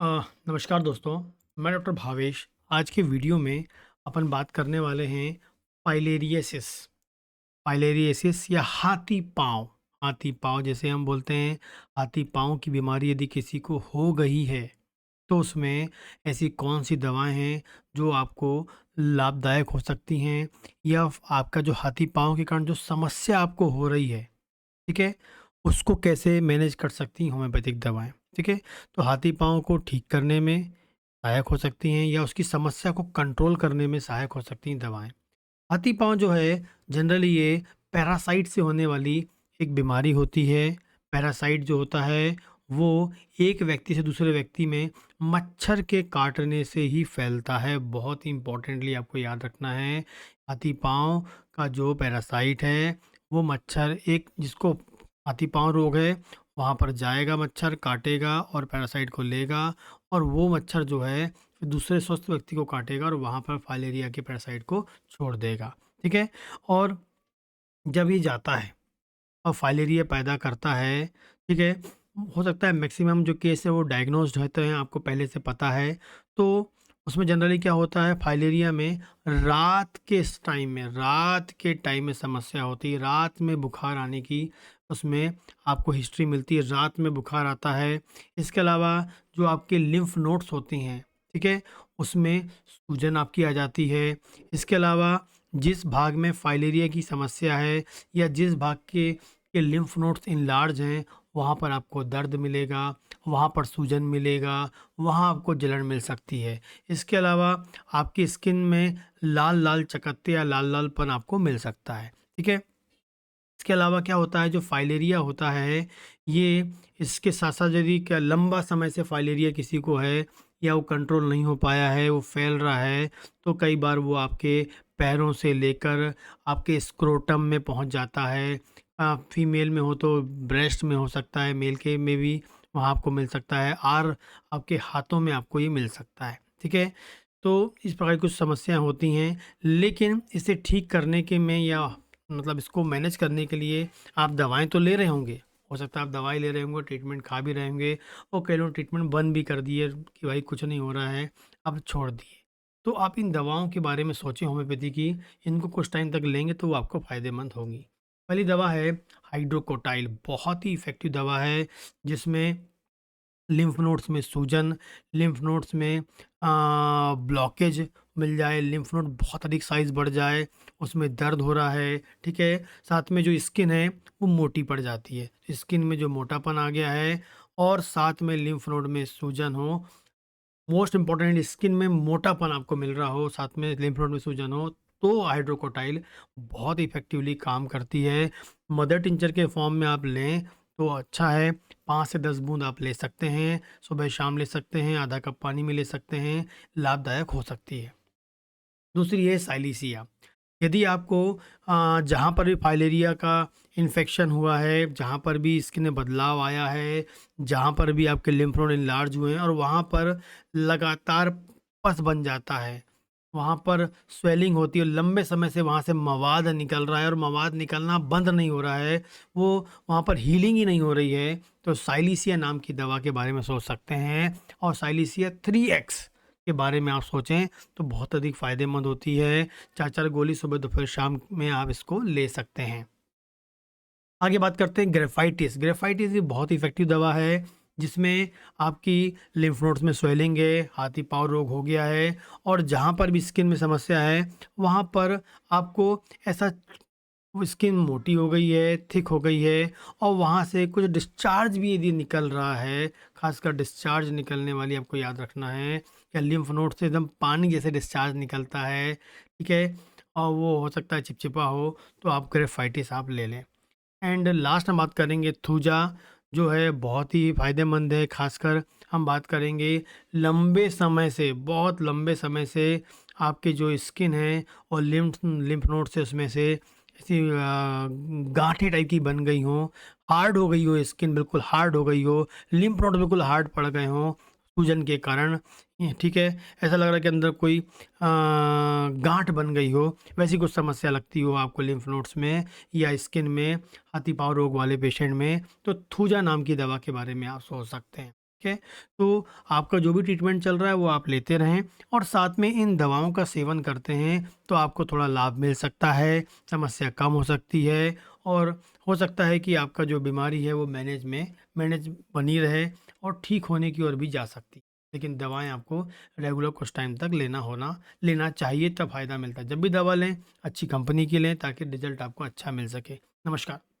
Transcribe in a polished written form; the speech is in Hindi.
नमस्कार दोस्तों, मैं डॉक्टर भावेश। आज के वीडियो में अपन बात करने वाले हैं फाइलेरियसिस। फाइलेरियसिस या हाथी पाँव जैसे हम बोलते हैं। हाथी पाँव की बीमारी यदि किसी को हो गई है तो उसमें ऐसी कौन सी दवाएं हैं जो आपको लाभदायक हो सकती हैं, या आपका जो हाथी पाँव के कारण जो समस्या आपको हो रही है, ठीक है, उसको कैसे मैनेज कर सकती हैं होम्योपैथिक दवाएँ, ठीक है? तो हाथी पाँव को ठीक करने में सहायक हो सकती हैं या उसकी समस्या को कंट्रोल करने में सहायक हो सकती हैं दवाएँ। हाथी पाँव जो है जनरली ये पैरासाइट से होने वाली एक बीमारी होती है। पैरासाइट जो होता है वो एक व्यक्ति से दूसरे व्यक्ति में मच्छर के काटने से ही फैलता है। बहुत ही इम्पोर्टेंटली आपको याद रखना है, हाथी पाँव का जो पैरासाइट है वो मच्छर एक जिसको हाथी पाँव रोग है वहाँ पर जाएगा, मच्छर काटेगा और पैरासाइट को लेगा, और वो मच्छर जो है फिर दूसरे स्वस्थ व्यक्ति को काटेगा और वहाँ पर फाइलेरिया के पैरासाइट को छोड़ देगा, ठीक है? और जब ये जाता है और फाइलेरिया पैदा करता है, ठीक है? हो सकता है मैक्सिमम जो केस है वो डायग्नोस्ड होते हैं, आपको पहले से पता है। तो उसमें जनरली क्या होता है फाइलेरिया में, रात के टाइम में समस्या होती है, रात में बुखार आने की उसमें आपको हिस्ट्री मिलती है, रात में बुखार आता है। इसके अलावा जो आपके लिम्फ नोड्स होती हैं, ठीक है? उसमें सूजन आपकी आ जाती है। इसके अलावा जिस भाग में फाइलेरिया की समस्या है या जिस भाग के लिम्फ नोड्स इनलार्ज हैं, वहाँ पर आपको दर्द मिलेगा, वहाँ पर सूजन मिलेगा, वहाँ आपको जलन मिल सकती है। इसके अलावा आपकी स्किन में लाल-लाल चकत्ते या लाल-लालपन आपको मिल सकता है, ठीक है? इसके अलावा क्या होता है, जो फाइलेरिया होता है, ये इसके साथ-साथ यदि क्या लंबा समय से फाइलेरिया किसी को है या वो कंट्रोल नहीं हो पाया है, वो फैल रहा है, तो कई बार वो आपके पैरों से लेकर आपके स्क्रोटम में पहुँच जाता है। फीमेल में हो तो ब्रेस्ट में हो सकता है, मेल के में भी वहाँ आपको मिल सकता है, और आपके हाथों में आपको ये मिल सकता है, ठीक है? तो इस प्रकार की कुछ समस्याएँ होती हैं, लेकिन इसे ठीक करने के में या मतलब इसको मैनेज करने के लिए आप दवाएँ तो ले रहे होंगे। हो सकता है आप दवाई ले रहे होंगे, ट्रीटमेंट खा भी रहे होंगे, और कई लोग ट्रीटमेंट बंद भी कर दिए कि भाई कुछ नहीं हो रहा है, अब छोड़ दिए। तो आप इन दवाओं के बारे में सोचें होम्योपैथी की, इनको कुछ टाइम तक लेंगे तो वो आपको फ़ायदेमंद होंगी। पहली दवा है हाइड्रोकोटाइल, बहुत ही इफ़ेक्टिव दवा है जिसमें लिम्फ नोड्स में सूजन, लिम्फ नोड्स में ब्लॉकेज मिल जाए, लिम्फ नोड बहुत अधिक साइज़ बढ़ जाए, उसमें दर्द हो रहा है, ठीक है? साथ में जो स्किन है वो मोटी पड़ जाती है। स्किन में जो मोटापन आ गया है और साथ में लिम्फ नोड में सूजन हो, मोस्ट इम्पोर्टेंट स्किन में मोटापन आपको मिल रहा हो, साथ में लिम्फ नोड में सूजन हो, तो हाइड्रोकोटाइल बहुत इफ़ेक्टिवली काम करती है। मदर टिंचर के फॉर्म में आप लें तो अच्छा है। 5 से 10 बूँद आप ले सकते हैं, सुबह-शाम ले सकते हैं, आधा कप पानी में ले सकते हैं, लाभदायक हो सकती है। दूसरी है साइलिसिया। यदि आपको जहाँ पर भी फाइलेरिया का इन्फेक्शन हुआ है, जहाँ पर भी स्किन में बदलाव आया है, जहाँ पर भी आपके लिम्फ नोड एनलार्ज हुए हैं और वहाँ पर लगातार पस बन जाता है, वहाँ पर स्वेलिंग होती है, लंबे समय से वहाँ से मवाद निकल रहा है और मवाद निकलना बंद नहीं हो रहा है, वो वहाँ पर हीलिंग ही नहीं हो रही है, तो साइलिसिया नाम की दवा के बारे में सोच सकते हैं। और साइलिसिया 3x के बारे में आप सोचें तो बहुत अधिक फ़ायदेमंद होती है। 4-4 गोली सुबह, दोपहर, शाम में आप इसको ले सकते हैं। आगे बात करते हैं ग्रेफ़ाइटिस। ग्रेफ़ाइटिस भी बहुत इफ़ेक्टिव दवा है, जिसमें आपकी लिम्फ नोड्स में स्वेलिंग है, हाथी पाँव रोग हो गया है, और जहाँ पर भी स्किन में समस्या है, वहाँ पर आपको ऐसा वो स्किन मोटी हो गई है, थिक हो गई है, और वहाँ से कुछ डिस्चार्ज भी यदि निकल रहा है, ख़ासकर डिस्चार्ज निकलने वाली आपको याद रखना है, या लिम्फ नोड से एकदम पानी जैसे डिस्चार्ज निकलता है, ठीक है? और वो हो सकता है चिपचिपा हो, तो आप ग्रेफ़ाइटिस आप ले लें। एंड लास्ट हम बात करेंगे थूजा, जो है बहुत ही फ़ायदेमंद है। ख़ासकर हम बात करेंगे लंबे समय से, बहुत लंबे समय से आपके जो स्किन है और लिम्फ लिम्फ नोड से उसमें से ऐसी गांठें टाइप की बन गई हों, हार्ड हो गई हो, स्किन बिल्कुल हार्ड हो गई हो, लिम्फ नोड बिल्कुल हार्ड पड़ गए हों सूजन के कारण, ये ठीक है, ऐसा लग रहा है कि अंदर कोई गांठ बन गई हो, वैसी कुछ समस्या लगती हो आपको लिम्फ नोड्स में या स्किन में, हाथी पाँव रोग वाले पेशेंट में, तो थूजा नाम की दवा के बारे में आप सोच सकते हैं। ठीक है? तो आपका जो भी ट्रीटमेंट चल रहा है वो आप लेते रहें और साथ में इन दवाओं का सेवन करते हैं तो आपको थोड़ा लाभ मिल सकता है, समस्या कम हो सकती है और हो सकता है कि आपका जो बीमारी है वो मैनेज बनी रहे और ठीक होने की ओर भी जा सकती है। लेकिन दवाएँ आपको रेगुलर कुछ टाइम तक लेना चाहिए, तब फ़ायदा मिलता है। जब भी दवा लें, अच्छी कंपनी की लें ताकि रिज़ल्ट आपको अच्छा मिल सके। नमस्कार।